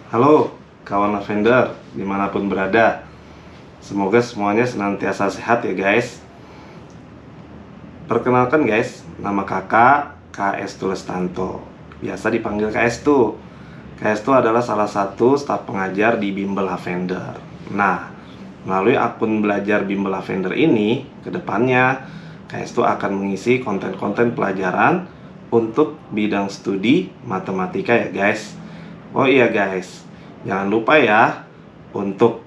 Halo kawan Lavender dimanapun berada. Semoga semuanya senantiasa sehat ya guys. Perkenalkan guys, nama kakak KS Tulestanto, biasa dipanggil KS2. KS2 adalah salah satu staf pengajar di Bimbel Lavender. Nah, melalui akun belajar Bimbel Lavender ini, kedepannya KS2 akan mengisi konten-konten pelajaran untuk bidang studi matematika ya guys. Oh iya guys, jangan lupa ya untuk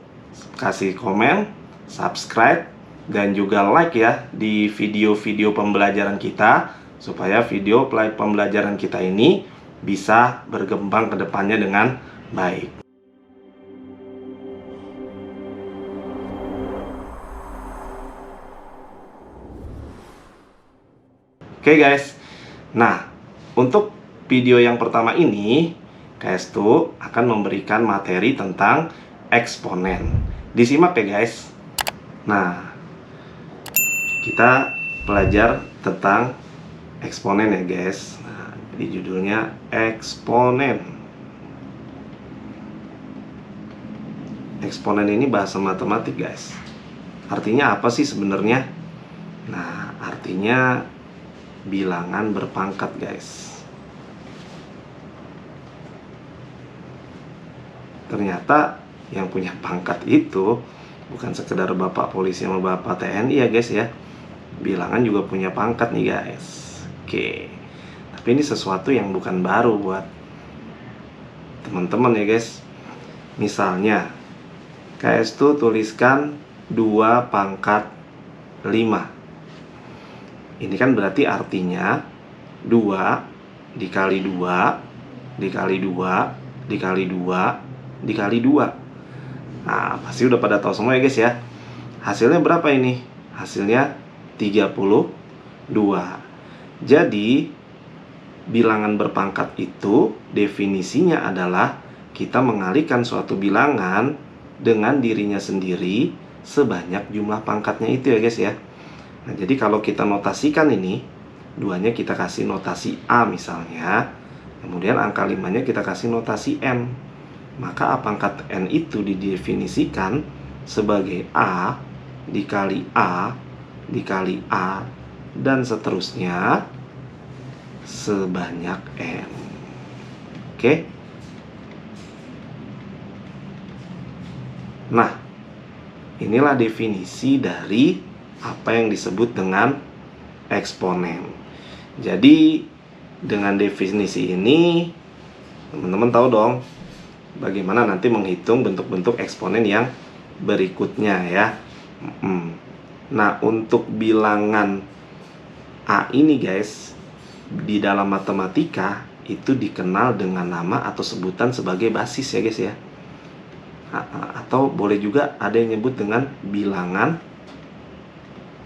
kasih komen, subscribe, dan juga like ya di video-video pembelajaran kita, supaya video pembelajaran kita ini bisa berkembang ke depannya dengan baik. Oke guys, nah untuk video yang pertama ini KS2 akan memberikan materi tentang eksponen. Disimak ya guys. Nah, kita belajar tentang eksponen ya guys. Nah, jadi judulnya eksponen. Eksponen ini bahasa matematik guys. Artinya apa sih sebenarnya? Nah, artinya bilangan berpangkat guys. Ternyata yang punya pangkat itu bukan sekedar bapak polisi sama bapak TNI ya guys ya. Bilangan juga punya pangkat nih guys. Oke. Tapi ini sesuatu yang bukan baru buat teman-teman ya guys. Misalnya KS tuh tuliskan 2 pangkat 5. Ini kan berarti artinya 2 dikali 2 dikali 2 dikali 2 dikali 2. Nah, pasti udah pada tahu semua ya guys ya. Hasilnya berapa ini? Hasilnya 32. Jadi bilangan berpangkat itu definisinya adalah kita mengalihkan suatu bilangan dengan dirinya sendiri sebanyak jumlah pangkatnya itu ya guys ya. Nah, jadi kalau kita notasikan ini, 2-nya kita kasih notasi A misalnya, kemudian angka 5-nya kita kasih notasi N. Maka A pangkat N itu didefinisikan sebagai A dikali A dikali A dan seterusnya sebanyak N. Oke. Nah, inilah definisi dari apa yang disebut dengan eksponen. Jadi dengan definisi ini teman-teman tahu dong bagaimana nanti menghitung bentuk-bentuk eksponen yang berikutnya ya. Nah, untuk bilangan A ini guys, di dalam matematika itu dikenal dengan nama atau sebutan sebagai basis ya guys ya. Atau boleh juga ada yang nyebut dengan bilangan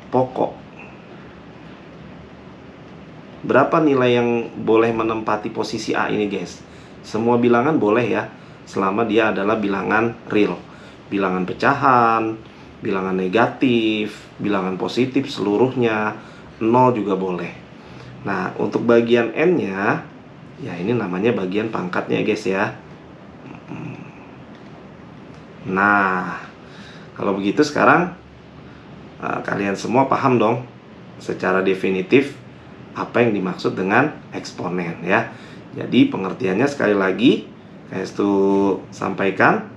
pokok. Berapa nilai yang boleh menempati posisi A ini guys? Semua bilangan boleh ya, selama dia adalah bilangan real. Bilangan pecahan, bilangan negatif, bilangan positif seluruhnya, 0 juga boleh. Nah, untuk bagian N-nya, ya ini namanya bagian pangkatnya guys ya. Nah, kalau begitu sekarang kalian semua paham dong secara definitif apa yang dimaksud dengan eksponen ya. Jadi pengertiannya sekali lagi saya sampaikan,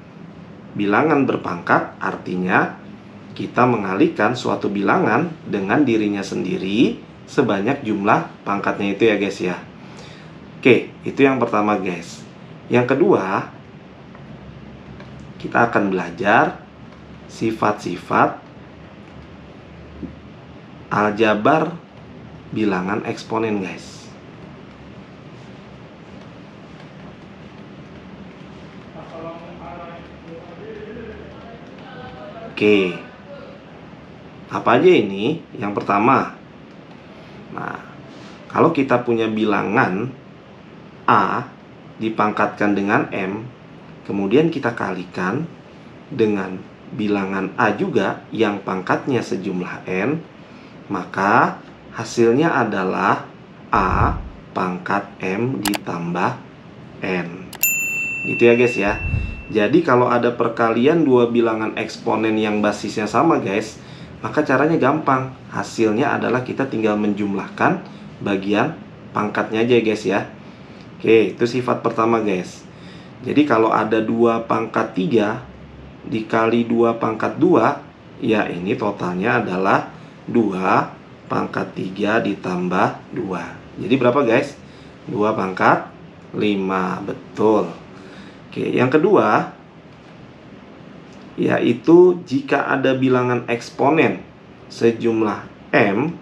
bilangan berpangkat artinya kita mengalihkan suatu bilangan dengan dirinya sendiri sebanyak jumlah pangkatnya itu ya guys ya. Oke, itu yang pertama guys. Yang kedua, kita akan belajar sifat-sifat aljabar bilangan eksponen guys. Oke, apa aja ini? Yang pertama, nah, kalau kita punya bilangan A dipangkatkan dengan M, kemudian kita kalikan dengan bilangan A juga yang pangkatnya sejumlah N, maka hasilnya adalah A pangkat M ditambah N. Gitu ya guys ya. Jadi kalau ada perkalian dua bilangan eksponen yang basisnya sama guys, maka caranya gampang. Hasilnya adalah kita tinggal menjumlahkan bagian pangkatnya aja guys ya. Oke, itu sifat pertama guys. Jadi kalau ada 2 pangkat 3 dikali 2 pangkat 2, ya ini totalnya adalah 2 pangkat 3 ditambah 2. Jadi berapa guys? 2 pangkat 5, betul. Oke, yang kedua yaitu jika ada bilangan eksponen sejumlah M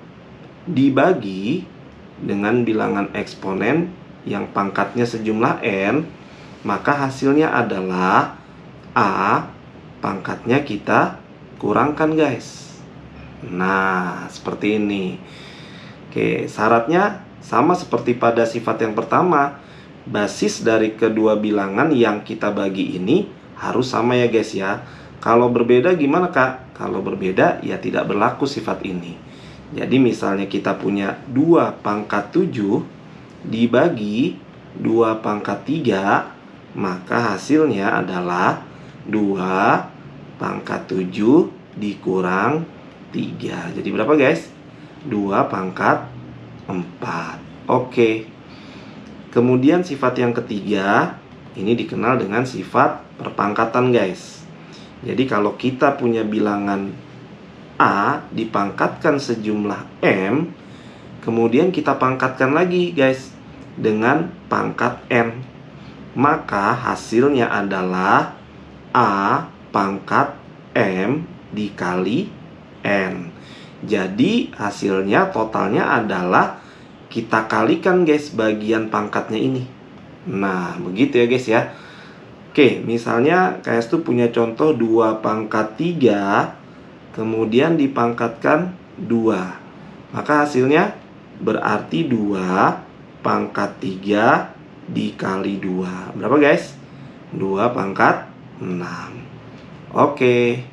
dibagi dengan bilangan eksponen yang pangkatnya sejumlah N, maka hasilnya adalah A pangkatnya kita kurangkan guys. Nah, seperti ini. Oke, syaratnya sama seperti pada sifat yang pertama. Basis dari kedua bilangan yang kita bagi ini harus sama ya guys ya. Kalau berbeda gimana kak? Kalau berbeda ya tidak berlaku sifat ini. Jadi misalnya kita punya 2 pangkat 7 dibagi 2 pangkat 3, maka hasilnya adalah 2 pangkat 7 dikurang 3. Jadi berapa guys? 2 pangkat 4. Oke. Kemudian sifat yang ketiga, ini dikenal dengan sifat perpangkatan guys. Jadi kalau kita punya bilangan A dipangkatkan sejumlah M, kemudian kita pangkatkan lagi guys dengan pangkat N, maka hasilnya adalah A pangkat M dikali N. Jadi hasilnya totalnya adalah kita kalikan guys bagian pangkatnya ini. Nah, begitu ya guys ya. Oke, misalnya KS tuh punya contoh 2 pangkat 3 kemudian dipangkatkan 2. Maka hasilnya berarti 2 pangkat 3 dikali 2. Berapa guys? 2 pangkat 6. Oke.